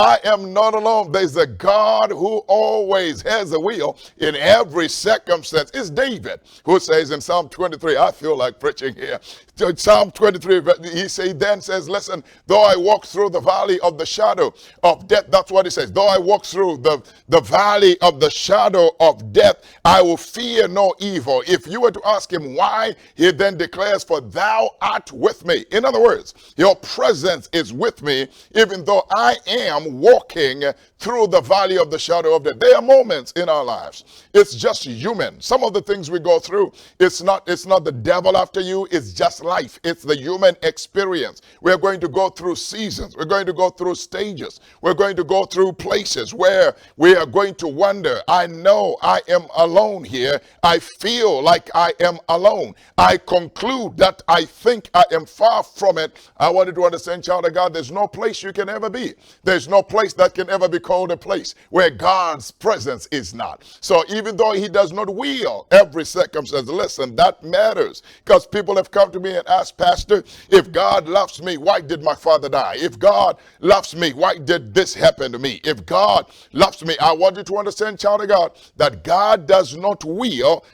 I am not alone. There's a God who always has a will in every circumstance. It's David who says in Psalm 23, I feel like preaching here. Psalm 23, then says, listen, though I walk through the valley of the shadow of death, that's what he says. Though I walk through the valley of the shadow of death, I will fear no evil. If you were to ask him why, he then declares, for thou art with me. In other words, your presence is with me, even though I am walking through the valley of the shadow of death. There are moments in our lives. It's just human. Some of the things we go through, it's not the devil after you, it's just life. It's the human experience. We're going to go through seasons. We're going to go through stages. We're going to go through places where we are going to wonder, I know I am alone here. I feel like I am alone. I conclude that I think I am far from it. I wanted to understand, child of God, there's no place you can ever be. There's no place that can ever be called a place where God's presence is not. So even though he does not will every circumstance, listen, that matters, because people have come to me and asked, Pastor, if God loves me, why did my father die? If God loves me, why did this happen to me? If God loves me, I want you to understand, child of God, that God does not will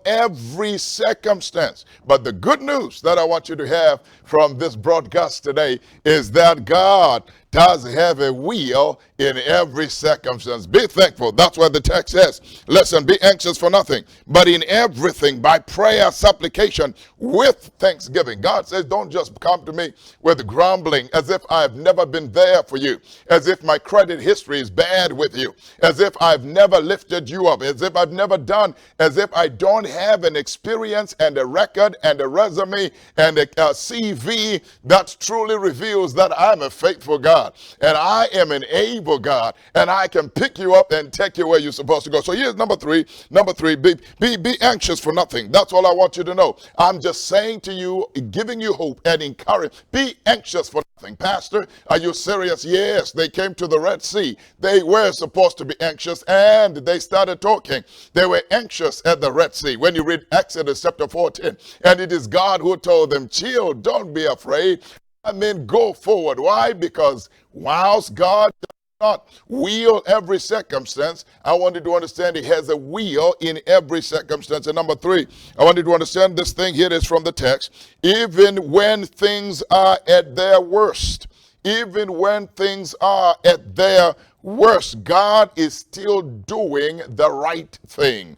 every circumstance. But the good news that I want you to have from this broadcast today is that God does have a will in every circumstance. Be thankful. That's what the text says. Listen, be anxious for nothing, but in everything by prayer, supplication, with thanksgiving. God says, don't just come to me with grumbling as if I've never been there for you, as if my credit history is bad with you, as if I've never lifted you up, as if I've never done, as if I don't have an experience and a record and a resume and a CV that truly reveals that I'm a faithful God and I am an able God and I can pick you up and take you where you're supposed to go. So here's number three, be anxious for nothing. That's all I want you to know. I'm just saying to you, giving you hope and encourage, be anxious for nothing. Pastor, are you serious? Yes, they came to the Red Sea. They were supposed to be anxious and they started talking. They were anxious at the Red Sea. When you read Exodus chapter 14, and it is God who told them, chill, don't be afraid. I mean, go forward. Why? Because whilst God does not will every circumstance, I want you to understand he has a will in every circumstance. And number three, I want you to understand this thing. Here it is from the text. Even when things are at their worst, even when things are at their worst, God is still doing the right thing.